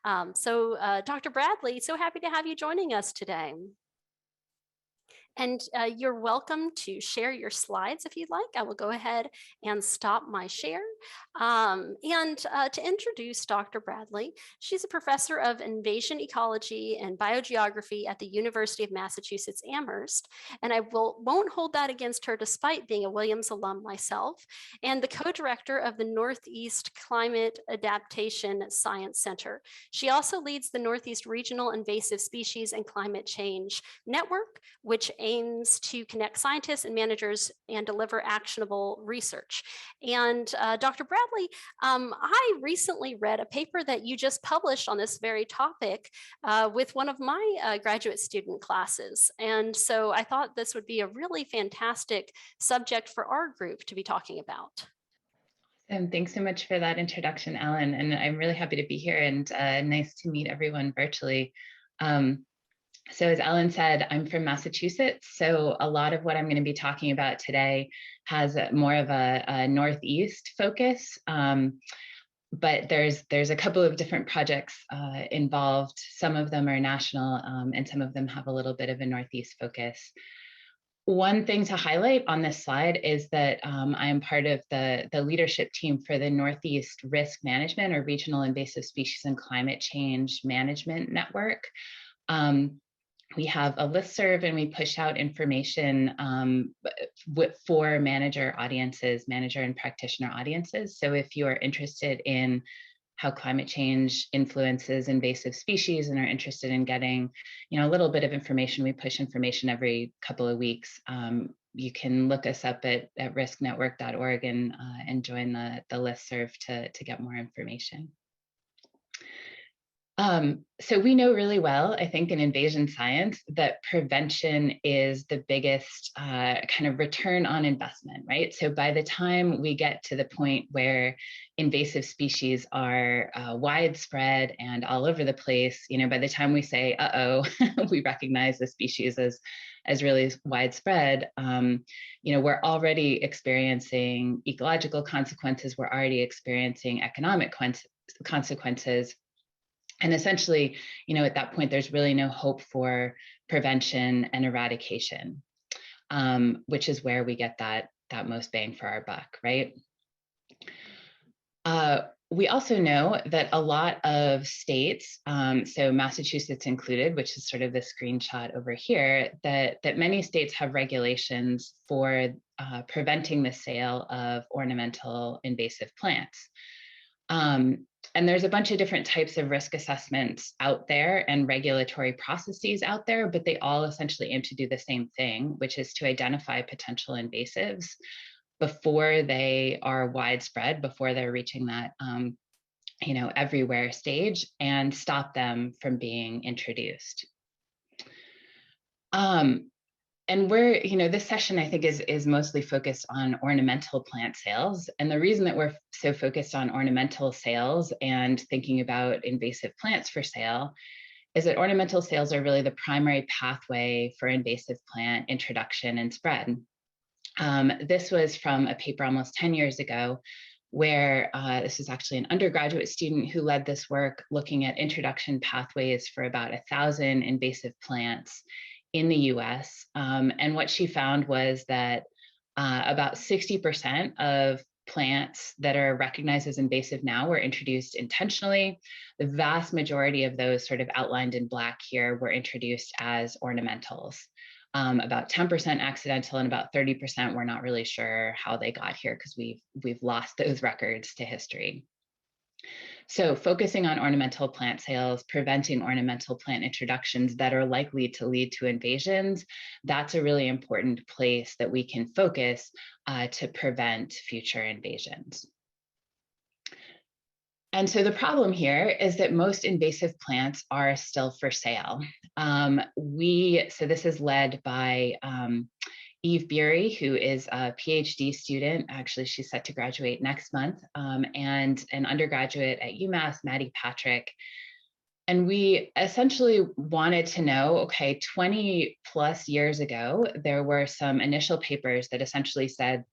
Dr. Bradley, so happy to have you joining us today. And you're welcome to share your slides if you'd like. I will go ahead and stop my share. To introduce Dr. Bradley, she's a professor of invasion ecology and biogeography at the University of Massachusetts Amherst. And I won't hold that against her despite being a Williams alum myself, and the co-director of the Northeast Climate Adaptation Science Center. She also leads the Northeast Regional Invasive Species and Climate Change Network, which aims to connect scientists and managers and deliver actionable research. And Dr. Bradley, I recently read a paper that you just published on this very topic with one of my graduate student classes. And so I thought this would be a really fantastic subject for our group to be talking about. And thanks so much for that introduction, Ellen. And I'm really happy to be here and nice to meet everyone virtually. So as Ellen said, I'm from Massachusetts, so a lot of what I'm going to be talking about today has more of a Northeast focus, but there's a couple of different projects involved. Some of them are national, and some of them have a little bit of a Northeast focus. One thing to highlight on this slide is that I am part of the leadership team for the Northeast Risk Management or Regional Invasive Species and Climate Change Management Network. We have a listserv and we push out information for manager and practitioner audiences. So if you are interested in how climate change influences invasive species and are interested in getting, a little bit of information, we push information every couple of weeks. You can look us up at risknetwork.org and join the listserv to get more information. So we know really well, I think, in invasion science that prevention is the biggest kind of return on investment, right? So by the time we get to the point where invasive species are widespread and all over the place, by the time we say, uh-oh, we recognize the species as really widespread, we're already experiencing ecological consequences, we're already experiencing economic consequences. And essentially, at that point, there's really no hope for prevention and eradication, which is where we get that most bang for our buck, right? We also know that a lot of states, so Massachusetts included, which is sort of the screenshot over here, that many states have regulations for preventing the sale of ornamental invasive plants. And there's a bunch of different types of risk assessments out there and regulatory processes out there, but they all essentially aim to do the same thing, which is to identify potential invasives before they are widespread, before they're reaching that, everywhere stage, and stop them from being introduced. And we're, this session, I think, is mostly focused on ornamental plant sales. And the reason that we're so focused on ornamental sales and thinking about invasive plants for sale is that ornamental sales are really the primary pathway for invasive plant introduction and spread. This was from a paper almost 10 years ago, where this is actually an undergraduate student who led this work looking at introduction pathways for about 1,000 invasive plants in the US. And what she found was that about 60% of plants that are recognized as invasive now were introduced intentionally. The vast majority of those sort of outlined in black here were introduced as ornamentals. About 10% accidental and about 30% we're not really sure how they got here because we've lost those records to history. So focusing on ornamental plant sales, preventing ornamental plant introductions that are likely to lead to invasions, that's a really important place that we can focus to prevent future invasions. And so the problem here is that most invasive plants are still for sale. So this is led by Eve Beery, who is a PhD student. Actually, she's set to graduate next month, and an undergraduate at UMass, Maddie Patrick. And we essentially wanted to know, okay, 20 plus years ago, there were some initial papers that essentially said,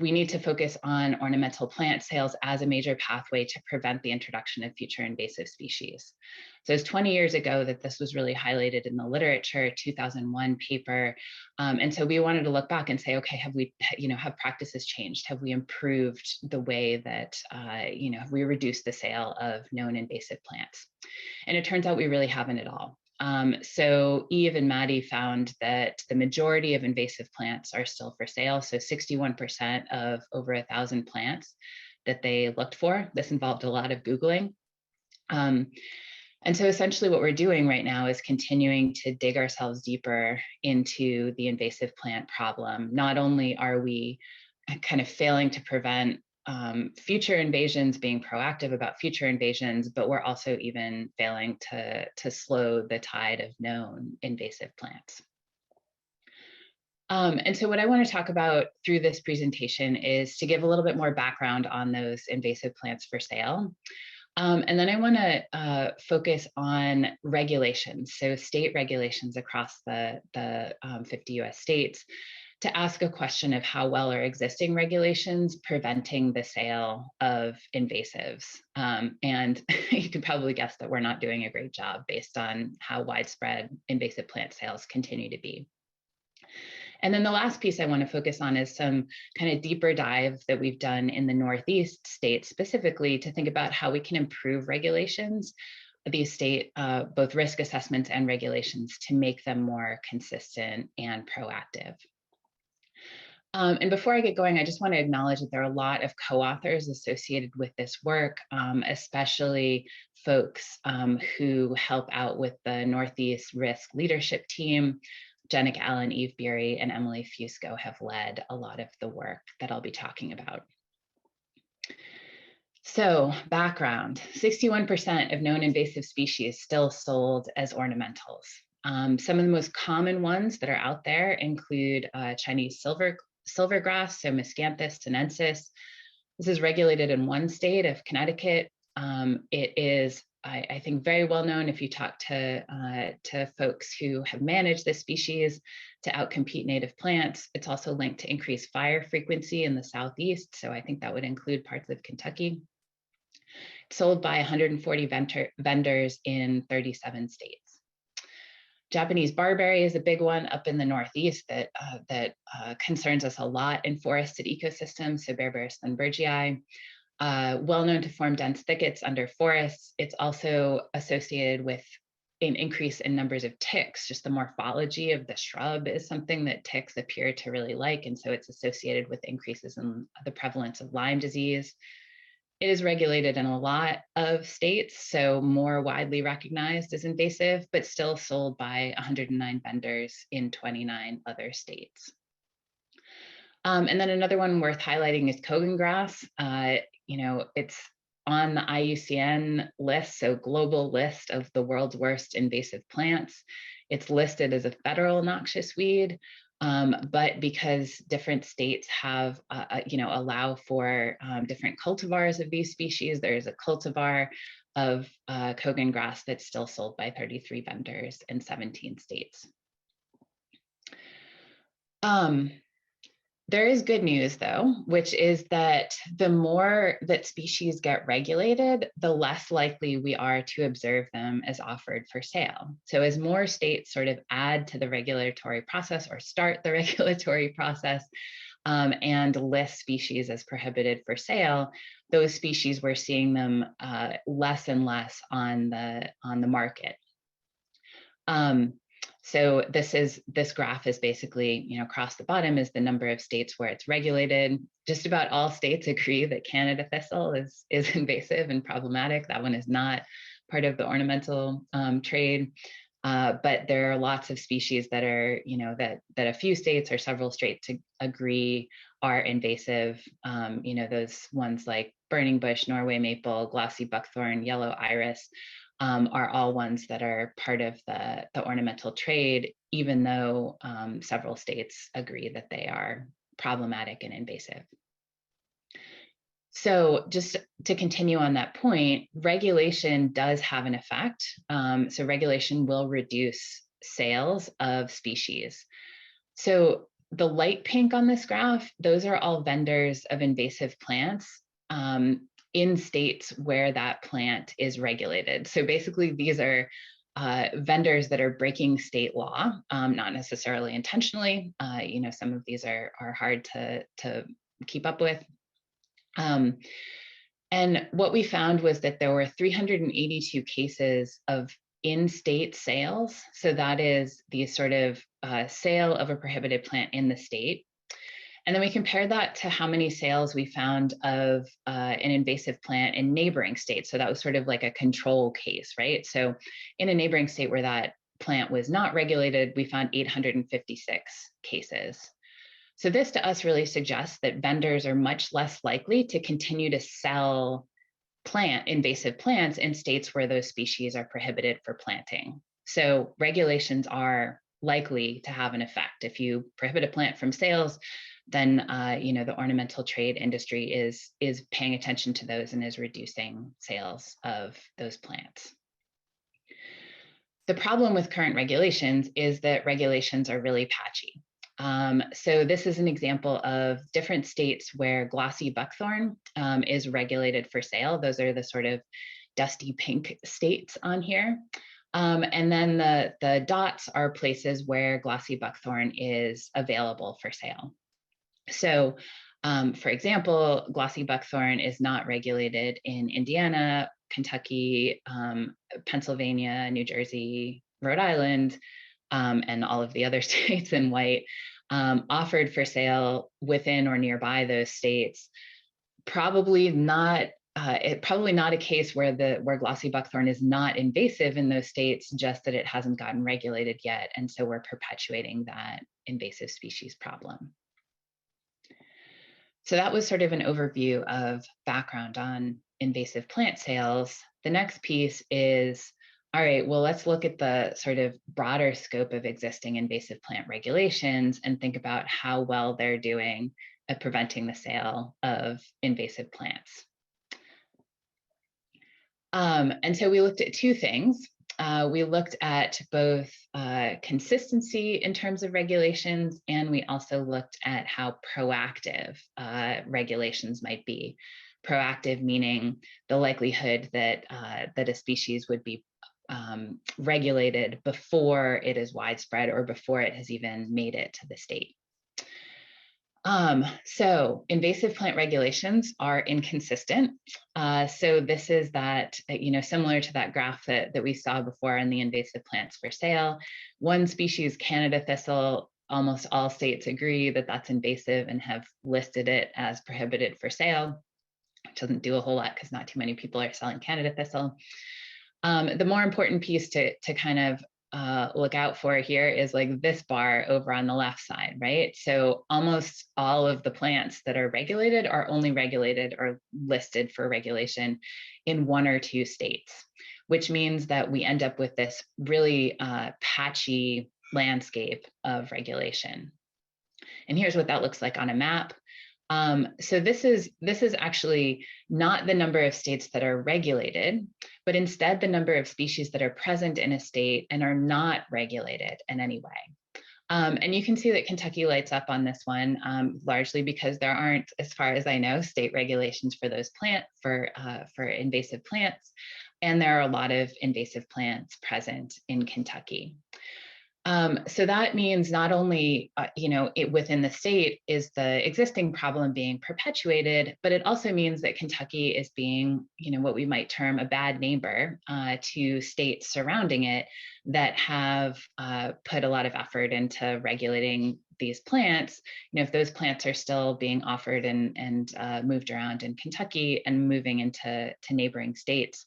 we need to focus on ornamental plant sales as a major pathway to prevent the introduction of future invasive species. So it's 20 years ago that this was really highlighted in the literature, 2001 paper. And so we wanted to look back and say, okay, have practices changed? Have we improved the way that, have we reduced the sale of known invasive plants? And it turns out we really haven't at all. So Eve and Maddie found that the majority of invasive plants are still for sale. So 61% of over 1,000 plants that they looked for. This involved a lot of Googling. And so essentially what we're doing right now is continuing to dig ourselves deeper into the invasive plant problem. Not only are we kind of failing to prevent future invasions, being proactive about future invasions, but we're also even failing to slow the tide of known invasive plants. And so what I want to talk about through this presentation is to give a little bit more background on those invasive plants for sale. And then I want to focus on regulations, so state regulations across the 50 US states, to ask a question of how well are existing regulations preventing the sale of invasives. And you can probably guess that we're not doing a great job based on how widespread invasive plant sales continue to be. And then the last piece I want to focus on is some kind of deeper dive that we've done in the Northeast states specifically to think about how we can improve regulations, these state, both risk assessments and regulations, to make them more consistent and proactive. And before I get going, I just want to acknowledge that there are a lot of co-authors associated with this work, especially folks who help out with the Northeast Risk Leadership Team. Jenik Allen, Eve Beery, and Emily Fusco have led a lot of the work that I'll be talking about. So background, 61% of known invasive species still sold as ornamentals. Some of the most common ones that are out there include Chinese silvergrass, so Miscanthus sinensis. This is regulated in one state of Connecticut. It is, I think, very well known if you talk to folks who have managed this species to outcompete native plants. It's also linked to increased fire frequency in the Southeast, so I think that would include parts of Kentucky. It's sold by 140 vendors in 37 states. Japanese barberry is a big one up in the Northeast that concerns us a lot in forested ecosystems, so Berberis thunbergii. Well known to form dense thickets under forests. It's also associated with an increase in numbers of ticks. Just the morphology of the shrub is something that ticks appear to really like, and so it's associated with increases in the prevalence of Lyme disease. It is regulated in a lot of states, so more widely recognized as invasive, but still sold by 109 vendors in 29 other states. And then another one worth highlighting is Kogan grass. It's on the IUCN list, so global list of the world's worst invasive plants. It's listed as a federal noxious weed, but because different states have, allow for different cultivars of these species, there is a cultivar of Kogan grass that's still sold by 33 vendors in 17 states. There is good news, though, which is that the more that species get regulated, the less likely we are to observe them as offered for sale. So as more states sort of add to the regulatory process or start the regulatory process and list species as prohibited for sale, those species, we're seeing them less and less on the market. So this graph is basically, across the bottom is the number of states where it's regulated. Just about all states agree that Canada thistle is invasive and problematic. That one is not part of the ornamental trade. But there are lots of species that are, that a few states or several states agree are invasive. Those ones like burning bush, Norway maple, glossy buckthorn, yellow iris, are all ones that are part of the ornamental trade, even though several states agree that they are problematic and invasive. So just to continue on that point, regulation does have an effect. So regulation will reduce sales of species. So the light pink on this graph, those are all vendors of invasive plants in states where that plant is regulated. So basically, these are vendors that are breaking state law, not necessarily intentionally. Some of these are hard to keep up with. And what we found was that there were 382 cases of in-state sales. So that is the sort of sale of a prohibited plant in the state. And then we compared that to how many sales we found of an invasive plant in neighboring states. So that was sort of like a control case, right? So in a neighboring state where that plant was not regulated, we found 856 cases. So this to us really suggests that vendors are much less likely to continue to sell invasive plants in states where those species are prohibited for planting. So regulations are likely to have an effect. If you prohibit a plant from sales, then the ornamental trade industry is paying attention to those and is reducing sales of those plants. The problem with current regulations is that regulations are really patchy. So this is an example of different states where glossy buckthorn is regulated for sale. Those are the sort of dusty pink states on here. And then the dots are places where glossy buckthorn is available for sale. So for example, glossy buckthorn is not regulated in Indiana, Kentucky, Pennsylvania, New Jersey, Rhode Island, and all of the other states in white, offered for sale within or nearby those states. Probably not a case where glossy buckthorn is not invasive in those states, just that it hasn't gotten regulated yet, and so we're perpetuating that invasive species problem. So that was sort of an overview of background on invasive plant sales. The next piece is, all right, well, let's look at the sort of broader scope of existing invasive plant regulations and think about how well they're doing at preventing the sale of invasive plants. And so we looked at two things. We looked at both consistency in terms of regulations, and we also looked at how proactive regulations might be. Proactive meaning the likelihood that a species would be regulated before it is widespread or before it has even made it to the state. So invasive plant regulations are inconsistent. So this is that, similar to that graph that we saw before in the invasive plants for sale. One species, Canada thistle, almost all states agree that that's invasive and have listed it as prohibited for sale, which doesn't do a whole lot because not too many people are selling Canada thistle. The more important piece to kind of look out for here is like this bar over on the left side, right? So almost all of the plants that are regulated are only regulated or listed for regulation in one or two states, which means that we end up with this really patchy landscape of regulation. And here's what that looks like on a map. So this is actually not the number of states that are regulated, but instead the number of species that are present in a state and are not regulated in any way. And you can see that Kentucky lights up on this one, largely because there aren't, as far as I know, state regulations for those for invasive plants, and there are a lot of invasive plants present in Kentucky. So that means not only, within the state is the existing problem being perpetuated, but it also means that Kentucky is being, what we might term a bad neighbor to states surrounding it that have put a lot of effort into regulating these plants. If those plants are still being offered and moved around in Kentucky and moving into neighboring states,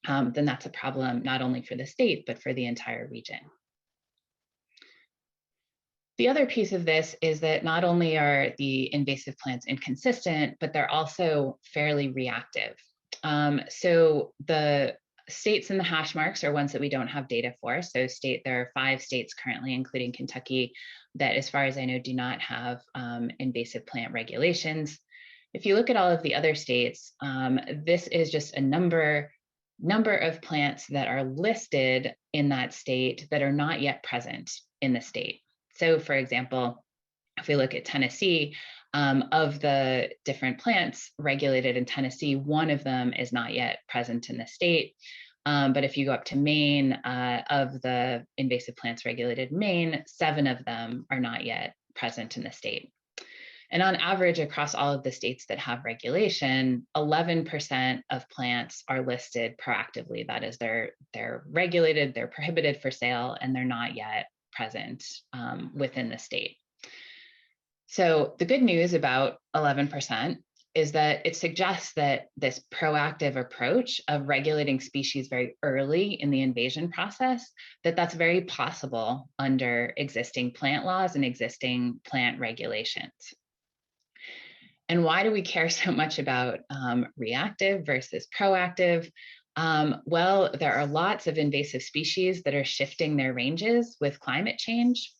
then that's a problem not only for the state, but for the entire region. The other piece of this is that not only are the invasive plants inconsistent, but they're also fairly reactive. So the states in the hash marks are ones that we don't have data for. So there are 5 states currently, including Kentucky, that as far as I know, do not have invasive plant regulations. If you look at all of the other states, this is just a number of plants that are listed in that state that are not yet present in the state. So for example, if we look at Tennessee, of the different plants regulated in Tennessee, one of them is not yet present in the state. But if you go up to Maine, of the invasive plants regulated in Maine, 7 of them are not yet present in the state. And on average, across all of the states that have regulation, 11% of plants are listed proactively. That is, they're regulated, they're prohibited for sale, and they're not yet present within the state. So the good news about 11% is that it suggests that this proactive approach of regulating species very early in the invasion process, that's very possible under existing plant laws and existing plant regulations. And why do we care so much about reactive versus proactive? Well, there are lots of invasive species that are shifting their ranges with climate change.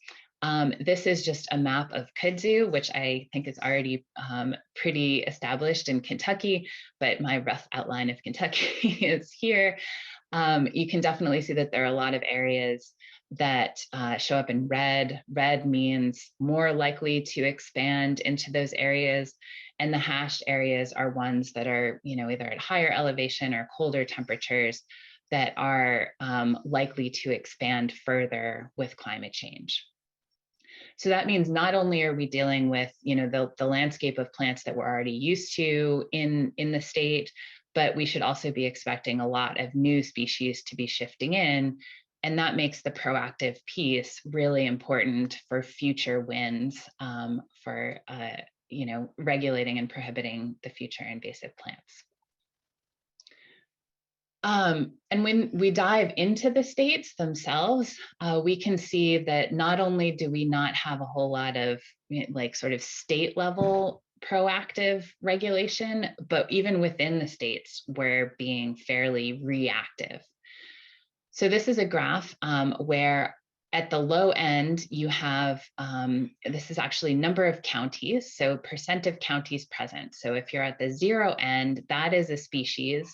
This is just a map of kudzu, which I think is already pretty established in Kentucky, but my rough outline of Kentucky is here. You can definitely see that there are a lot of areas that show up in red. Red means more likely to expand into those areas. And the hashed areas are ones that are, either at higher elevation or colder temperatures that are likely to expand further with climate change. So that means not only are we dealing with, the landscape of plants that we're already used to in the state, but we should also be expecting a lot of new species to be shifting in. And that makes the proactive piece really important for future wins for, regulating and prohibiting the future invasive plants. And when we dive into the states themselves, we can see that not only do we not have a whole lot of sort of state level proactive regulation, but even within the states, we're being fairly reactive. So this is a graph where at the low end, you have, this is actually number of counties, so percent of counties present. So if you're at the 0 end, that is a species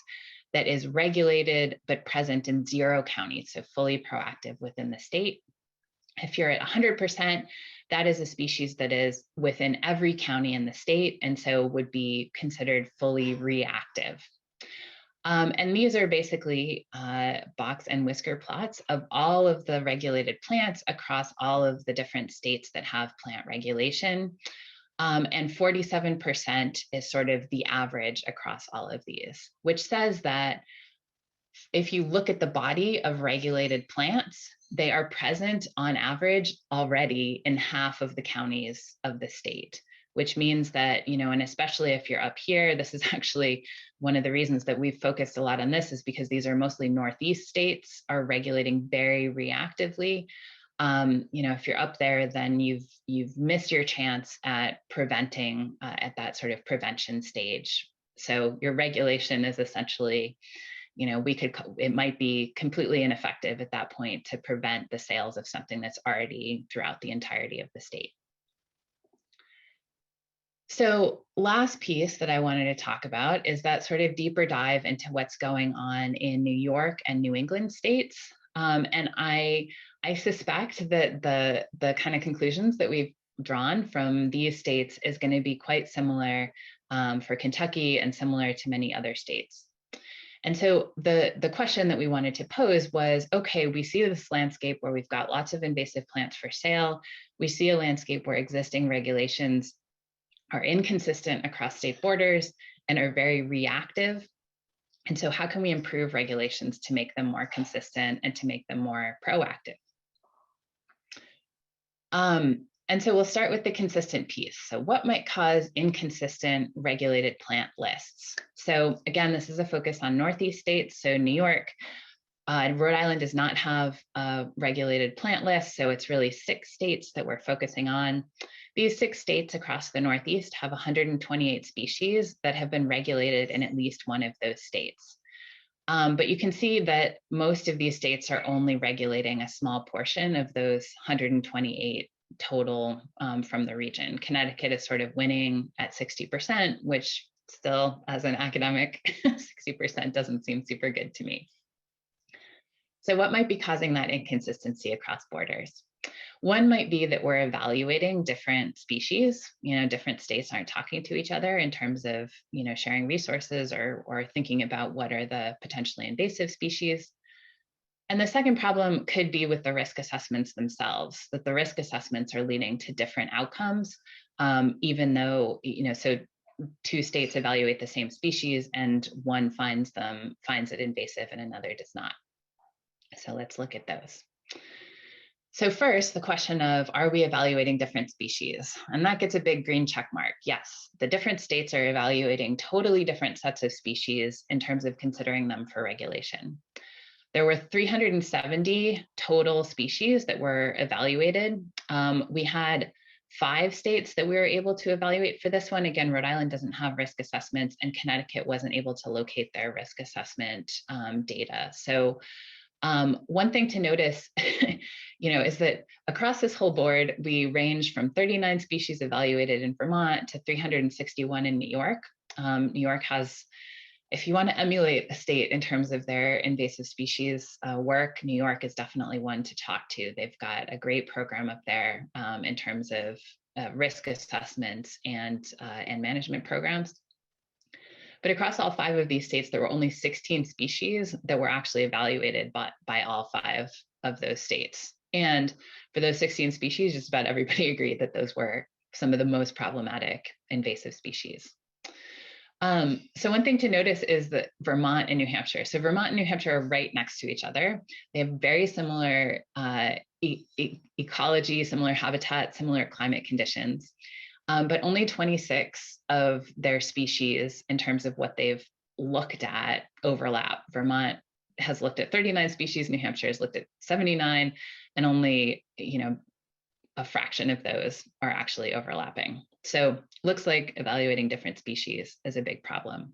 that is regulated but present in 0 counties, so fully proactive within the state. If you're at 100%, that is a species that is within every county in the state, and so would be considered fully reactive. And these are basically box and whisker plots of all of the regulated plants across all of the different states that have plant regulation. And 47% is sort of the average across all of these, which says that if you look at the body of regulated plants, they are present on average already in half of the counties of the state, which means that, and especially if you're up here, this is actually one of the reasons that we've focused a lot on this, is because these are mostly Northeast states are regulating very reactively. If you're up there, then you've missed your chance at preventing at that sort of prevention stage. So your regulation is essentially, it might be completely ineffective at that point to prevent the sales of something that's already throughout the entirety of the state. So last piece that I wanted to talk about is that sort of deeper dive into what's going on in New York and New England states. And I suspect that the kind of conclusions that we've drawn from these states is going to be quite similar for Kentucky and similar to many other states. And so the question that we wanted to pose was, okay, we see this landscape where we've got lots of invasive plants for sale. We see a landscape where existing regulations are inconsistent across state borders and are very reactive. And so how can we improve regulations to make them more consistent and to make them more proactive? And so we'll start with the consistent piece. So what might cause inconsistent regulated plant lists? So again, this is a focus on Northeast states. So New York, Rhode Island does not have a regulated plant list. So it's really 6 states that we're focusing on. These 6 states across the Northeast have 128 species that have been regulated in at least one of those states. But you can see that most of these states are only regulating a small portion of those 128 total from the region. Connecticut is sort of winning at 60%, which still, as an academic, 60% doesn't seem super good to me. So what might be causing that inconsistency across borders? One might be that we're evaluating different species. Different states aren't talking to each other in terms of, sharing resources or thinking about what are the potentially invasive species. And the second problem could be with the risk assessments themselves, that the risk assessments are leading to different outcomes, even though, so two states evaluate the same species and one finds it invasive and another does not. So let's look at those. So first, the question of, are we evaluating different species? And that gets a big green check mark. Yes, the different states are evaluating totally different sets of species in terms of considering them for regulation. There were 370 total species that were evaluated. We had 5 states that we were able to evaluate for this one. Again, Rhode Island doesn't have risk assessments, and Connecticut wasn't able to locate their risk assessment data. So one thing to notice, is that across this whole board, we range from 39 species evaluated in Vermont to 361 in New York. New York has, if you want to emulate a state in terms of their invasive species work, New York is definitely one to talk to. They've got a great program up there in terms of risk assessments and management programs. But across all 5 of these states, there were only 16 species that were actually evaluated by all 5 of those states. And for those 16 species, just about everybody agreed that those were some of the most problematic invasive species. So one thing to notice is that Vermont and New Hampshire. So Vermont and New Hampshire are right next to each other. They have very similar ecology, similar habitat, similar climate conditions. But only 26 of their species in terms of what they've looked at overlap. Vermont has looked at 39 species, New Hampshire has looked at 79, and only, a fraction of those are actually overlapping. So looks like evaluating different species is a big problem.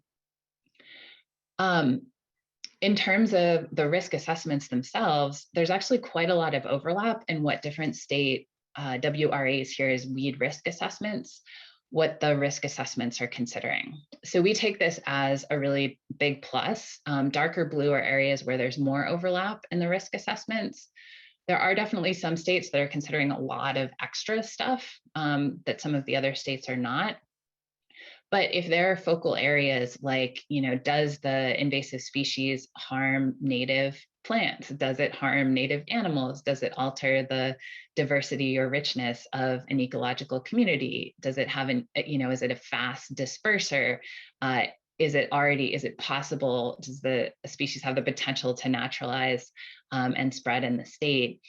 In terms of the risk assessments themselves, there's actually quite a lot of overlap in what different state WRAs here is weed risk assessments, what the risk assessments are considering. So we take this as a really big plus. Darker blue are areas where there's more overlap in the risk assessments. There are definitely some states that are considering a lot of extra stuff that some of the other states are not. But if there are focal areas like, does the invasive species harm native plants? Does it harm native animals? Does it alter the diversity or richness of an ecological community? Does it have is it a fast disperser? Is it possible? Does the species have the potential to naturalize and spread in the state?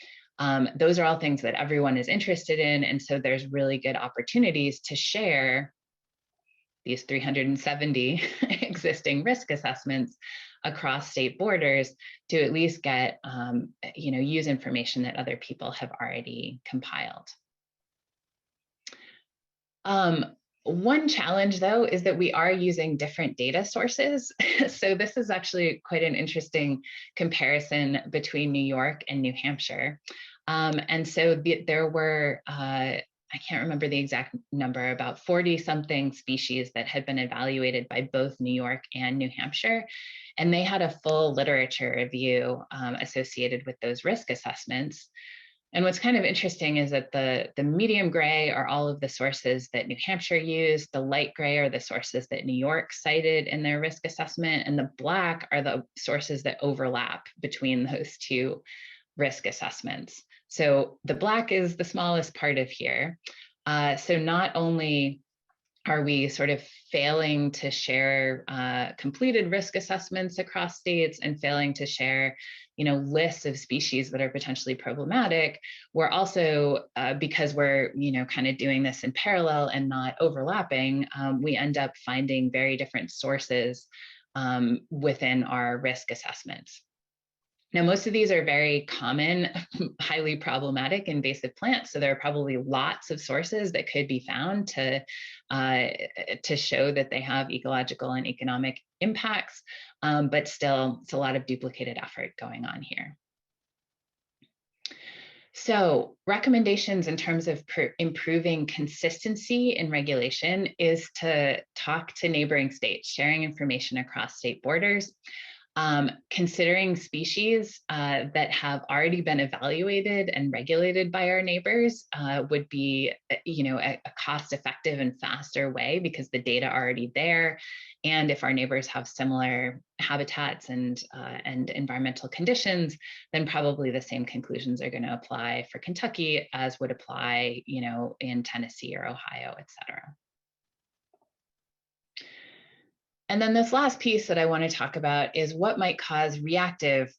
Those are all things that everyone is interested in. And so there's really good opportunities to share these 370 existing risk assessments across state borders to at least get, use information that other people have already compiled. One challenge, though, is that we are using different data sources. So this is actually quite an interesting comparison between New York and New Hampshire. And so there were, I can't remember the exact number, about 40 something species that had been evaluated by both New York and New Hampshire. And they had a full literature review associated with those risk assessments. And what's kind of interesting is that the medium gray are all of the sources that New Hampshire used, the light gray are the sources that New York cited in their risk assessment, and the black are the sources that overlap between those two risk assessments. So the black is the smallest part of here. So not only are we sort of failing to share completed risk assessments across states and failing to share, lists of species that are potentially problematic, we're also, because we're, kind of doing this in parallel and not overlapping, we end up finding very different sources within our risk assessments. Now, most of these are very common, highly problematic invasive plants. So there are probably lots of sources that could be found to show that they have ecological and economic impacts, but still it's a lot of duplicated effort going on here. So recommendations in terms of improving consistency in regulation is to talk to neighboring states, sharing information across state borders. Considering species that have already been evaluated and regulated by our neighbors would be, a cost-effective and faster way because the data are already there. And if our neighbors have similar habitats and environmental conditions, then probably the same conclusions are going to apply for Kentucky as would apply, in Tennessee or Ohio, et cetera. And then this last piece that I want to talk about is what might cause reactive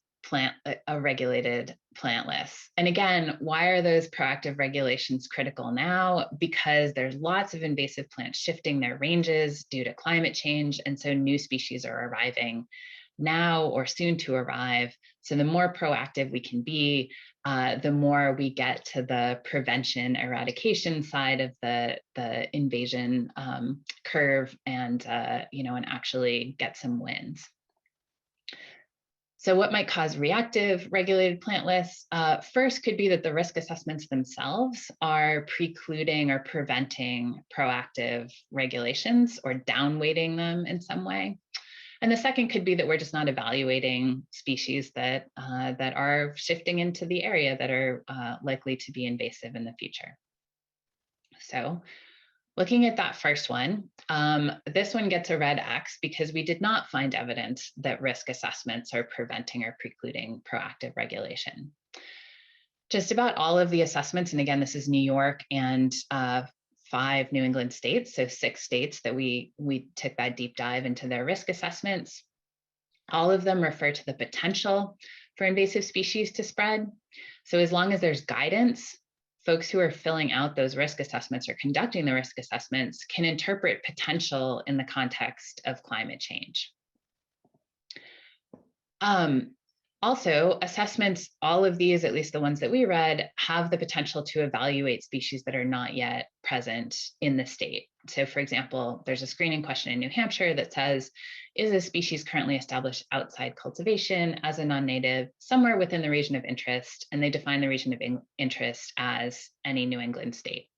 regulated plant lists. And again, why are those proactive regulations critical now? Because there's lots of invasive plants shifting their ranges due to climate change. And so new species are arriving now or soon to arrive. So the more proactive we can be, the more we get to the prevention eradication side of the invasion curve and actually get some wins. So what might cause reactive regulated plant lists? First could be that the risk assessments themselves are precluding or preventing proactive regulations or downweighting them in some way. And the second could be that we're just not evaluating species that are shifting into the area that are likely to be invasive in the future. So looking at that first one, this one gets a red X because we did not find evidence that risk assessments are preventing or precluding proactive regulation. Just about all of the assessments, and again, this is New York and 5 New England states, so 6 states that we took that deep dive into their risk assessments. All of them refer to the potential for invasive species to spread. So as long as there's guidance, folks who are filling out those risk assessments or conducting the risk assessments can interpret potential in the context of climate change. Also, assessments, all of these, at least the ones that we read, have the potential to evaluate species that are not yet present in the state. So for example, there's a screening question in New Hampshire that says, is a species currently established outside cultivation as a non-native somewhere within the region of interest? And they define the region of interest as any New England state.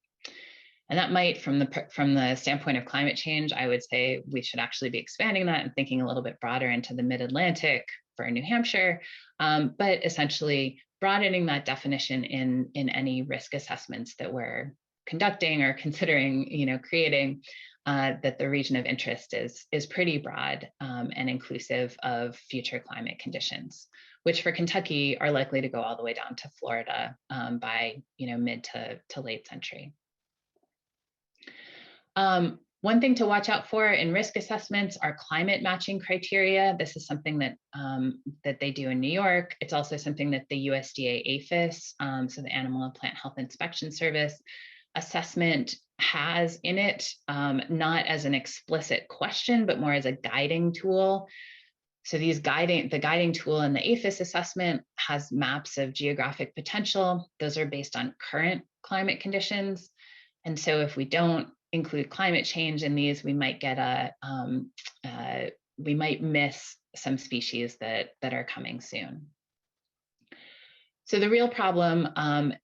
And that might, from the standpoint of climate change, I would say we should actually be expanding that and thinking a little bit broader into the mid-Atlantic for New Hampshire, but essentially broadening that definition in any risk assessments that we're conducting or considering, creating, that the region of interest is pretty broad and inclusive of future climate conditions, which for Kentucky are likely to go all the way down to Florida by mid to late century. One thing to watch out for in risk assessments are climate matching criteria. This is something that that they do in New York. It's also something that the USDA APHIS, so the Animal and Plant Health Inspection Service assessment has in it, not as an explicit question, but more as a guiding tool. So the guiding tool in the APHIS assessment has maps of geographic potential. Those are based on current climate conditions. And so if we don't include climate change in these, we might get we might miss some species that are coming soon. So the real problem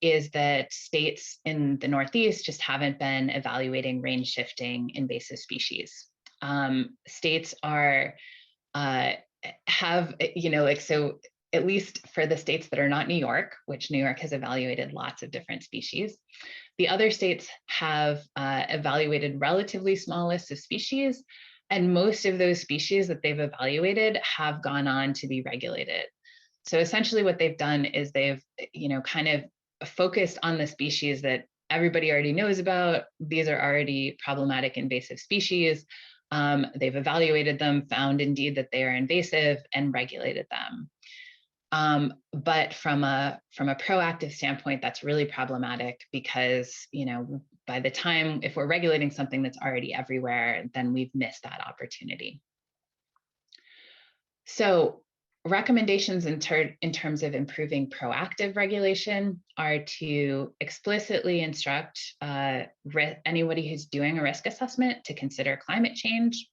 is that states in the Northeast just haven't been evaluating range shifting invasive species. States are so at least for the states that are not New York, which New York has evaluated lots of different species, the other states have evaluated relatively small lists of species, and most of those species that they've evaluated have gone on to be regulated. So essentially what they've done is they've, kind of focused on the species that everybody already knows about. These are already problematic invasive species. They've evaluated them, found indeed that they are invasive, and regulated them. But from a proactive standpoint, that's really problematic because, by the time, if we're regulating something that's already everywhere, then we've missed that opportunity. So recommendations in terms of improving proactive regulation are to explicitly instruct anybody who's doing a risk assessment to consider climate change,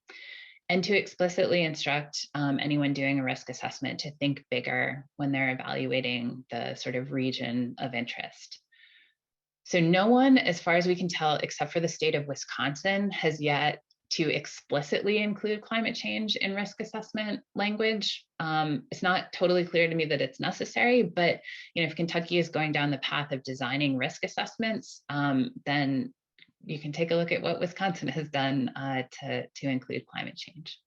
and to explicitly instruct anyone doing a risk assessment to think bigger when they're evaluating the sort of region of interest. So no one, as far as we can tell, except for the state of Wisconsin, has yet to explicitly include climate change in risk assessment language. It's not totally clear to me that it's necessary, but if Kentucky is going down the path of designing risk assessments, then you can take a look at what Wisconsin has done to include climate change.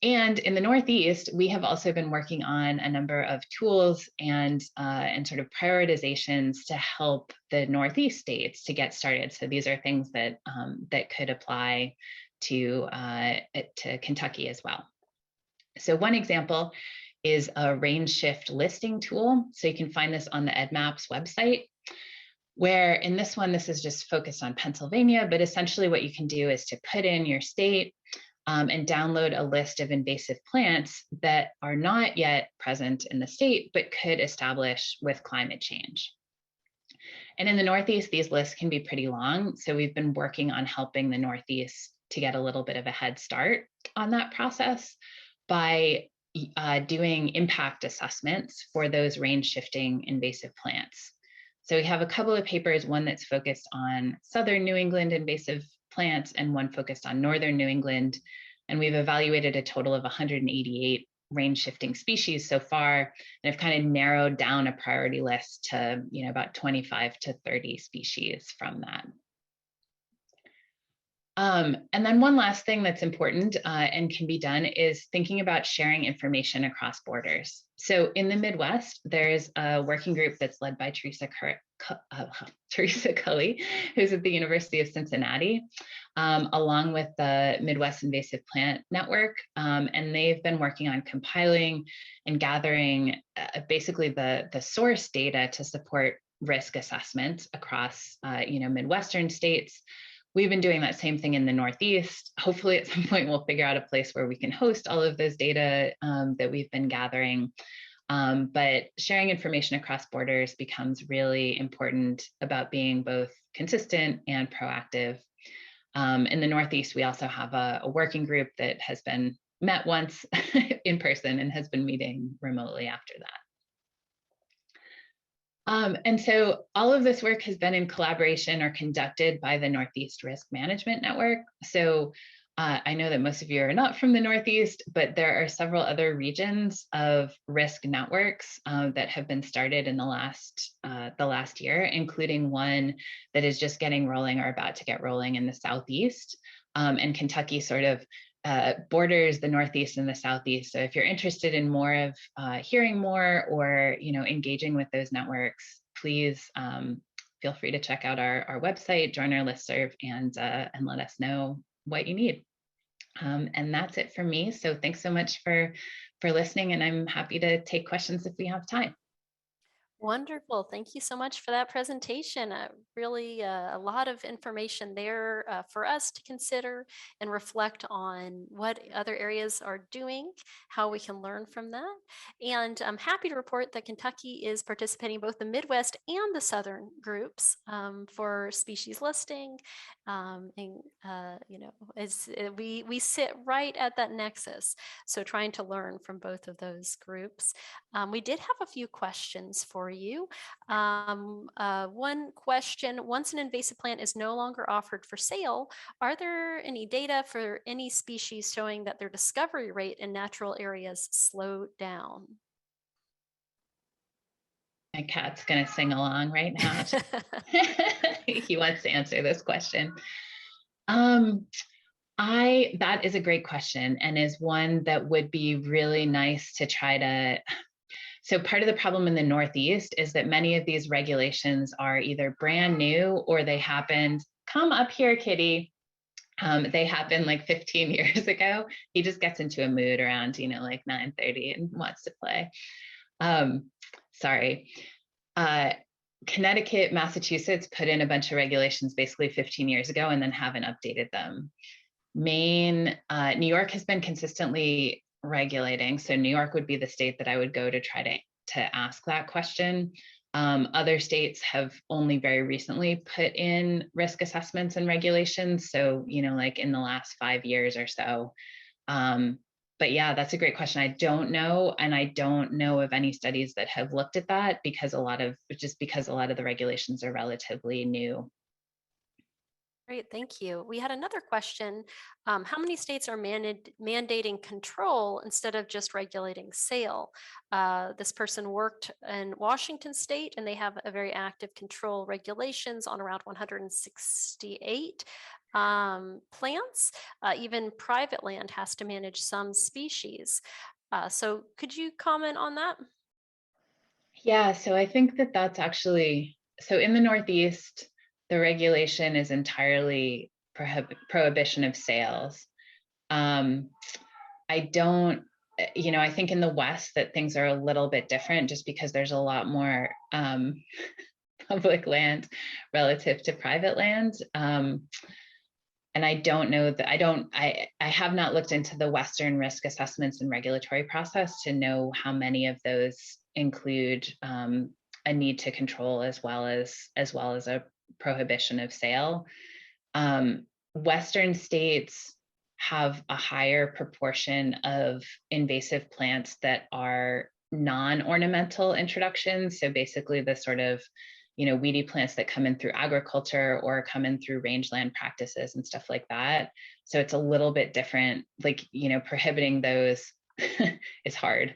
And in the Northeast, we have also been working on a number of tools and sort of prioritizations to help the Northeast states to get started. So these are things that that could apply to Kentucky as well. So one example is a range shift listing tool. So you can find this on the EdMaps website, where in this one, this is just focused on Pennsylvania, but essentially what you can do is to put in your state and download a list of invasive plants that are not yet present in the state, but could establish with climate change. And in the Northeast, these lists can be pretty long. So we've been working on helping the Northeast to get a little bit of a head start on that process by doing impact assessments for those range shifting invasive plants. So we have a couple of papers, one that's focused on Southern New England invasive plants and one focused on Northern New England. And we've evaluated a total of 188 range shifting species so far, and have kind of narrowed down a priority list to about 25 to 30 species from that. And then one last thing that's important and can be done is thinking about sharing information across borders. So in the Midwest, there's a working group that's led by Teresa Cully, who's at the University of Cincinnati, along with the Midwest Invasive Plant Network. And they've been working on compiling and gathering basically the source data to support risk assessment across Midwestern states. We've been doing that same thing in the Northeast. Hopefully at some point we'll figure out a place where we can host all of those data that we've been gathering. But sharing information across borders becomes really important about being both consistent and proactive. In the Northeast, we also have a working group that has been met once in person and has been meeting remotely after that. And so all of this work has been in collaboration or conducted by the Northeast Risk Management Network. So I know that most of you are not from the Northeast, but there are several other regions of risk networks that have been started in the last year, including one that is just getting rolling or about to get rolling in the Southeast. And Kentucky sort of borders the Northeast and the Southeast. So if you're interested in more of hearing more or engaging with those networks, please feel free to check out our website, join our listserv, and let us know what you need. And that's it for me. So thanks so much for listening, and I'm happy to take questions if we have time. Wonderful. Thank you so much for that presentation. Really a lot of information there for us to consider and reflect on what other areas are doing, how we can learn from that. And I'm happy to report that Kentucky is participating both the Midwest and the Southern groups for species listing. We sit right at that nexus. So trying to learn from both of those groups. We did have a few questions for you. One question, once an invasive plant is no longer offered for sale, are there any data for any species showing that their discovery rate in natural areas slowed down? My cat's going to sing along right now. He wants to answer this question. That is a great question, and is one that would be really nice to try to. So part of the problem in the Northeast is that many of these regulations are either brand new or they happened, come up here, kitty. They happened like 15 years ago. He just gets into a mood around, like 9:30 and wants to play. Sorry. Connecticut, Massachusetts put in a bunch of regulations basically 15 years ago and then haven't updated them. Maine, New York has been consistently regulating. So New York would be the state that I would go to try to ask that question. Other states have only very recently put in risk assessments and regulations. So, like in the last 5 years or so. But yeah, that's a great question. I don't know. And I don't know of any studies that have looked at that because a lot of the regulations are relatively new. Great, thank you. We had another question. How many states are mandating control instead of just regulating sale? This person worked in Washington state and they have a very active control regulations on around 168 plants. Even private land has to manage some species. So could you comment on that? Yeah, so I think that that's actually so in the Northeast, the regulation is entirely prohibition of sales. Um, I don't, I think in the West that things are a little bit different just because there's a lot more public land relative to private land. And I don't know that I have not looked into the Western risk assessments and regulatory process to know how many of those include a need to control as well as a prohibition of sale. Western states have a higher proportion of invasive plants that are non-ornamental introductions. So basically the sort of, weedy plants that come in through agriculture or come in through rangeland practices and stuff like that. So it's a little bit different, like, prohibiting those is hard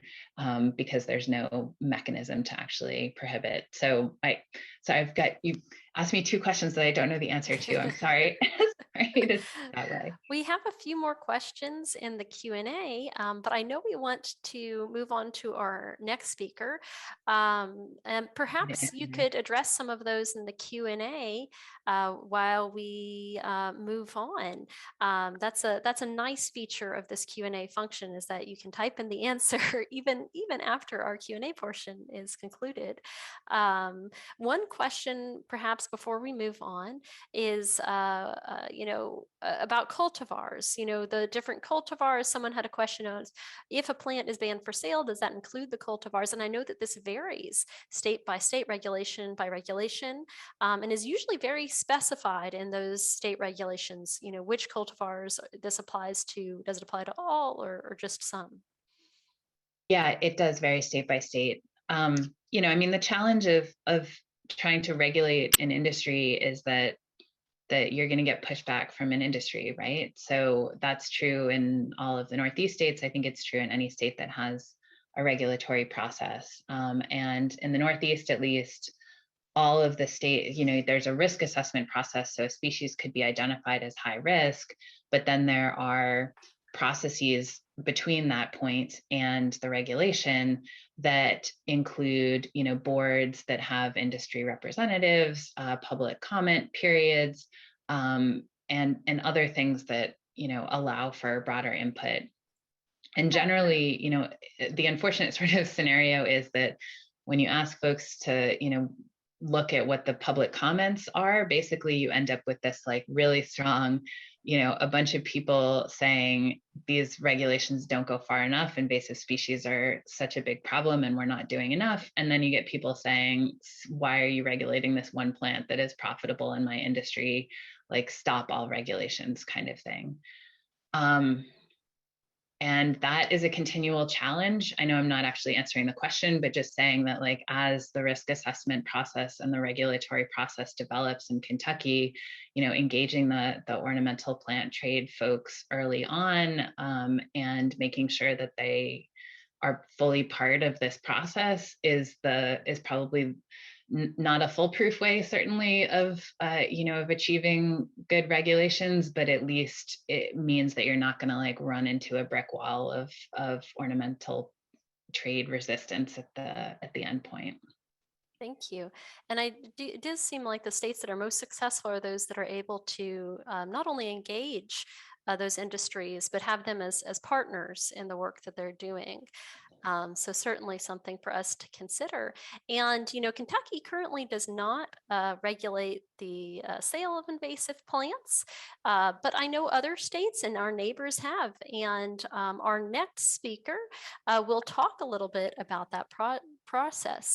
because there's no mechanism to actually prohibit. So I've got, you asked me two questions that I don't know the answer to. I'm sorry. Sorry to that way. We have a few more questions in the Q&A, but I know we want to move on to our next speaker. And perhaps you could address some of those in the Q&A while we move on. That's a nice feature of this Q&A function, is that you can type in the answer even after our Q&A portion is concluded. One question, perhaps before we move on, is about cultivars. The different cultivars. Someone had a question on if a plant is banned for sale, does that include the cultivars? And I know that this varies state by state, regulation by regulation, and is usually very specified in those state regulations. Which cultivars this applies to. Does it apply to all or just some? Yeah, it does vary state by state. I mean, the challenge of trying to regulate an industry is that you're going to get pushback from an industry, right? So that's true in all of the Northeast states. I think it's true in any state that has a regulatory process. And in the Northeast, at least, all of the state, there's a risk assessment process. So a species could be identified as high risk, but then there are processes between that point and the regulation that include, boards that have industry representatives, public comment periods, and other things that, allow for broader input. And generally, the unfortunate sort of scenario is that when you ask folks to, look at what the public comments are, basically you end up with this like really strong, a bunch of people saying these regulations don't go far enough, invasive species are such a big problem and we're not doing enough. And then you get people saying, why are you regulating this one plant that is profitable in my industry? Like, stop all regulations, kind of thing. And that is a continual challenge. I know I'm not actually answering the question, but just saying that, like, as the risk assessment process and the regulatory process develops in Kentucky, engaging the ornamental plant trade folks early on, and making sure that they are fully part of this process is probably not a foolproof way, certainly, of achieving good regulations, but at least it means that you're not going to like run into a brick wall of ornamental trade resistance at the end point. Thank you. And it does seem like the states that are most successful are those that are able to not only engage those industries, but have them as partners in the work that they're doing. So certainly something for us to consider. And, Kentucky currently does not regulate the sale of invasive plants, but I know other states and our neighbors have. And our next speaker will talk a little bit about that process.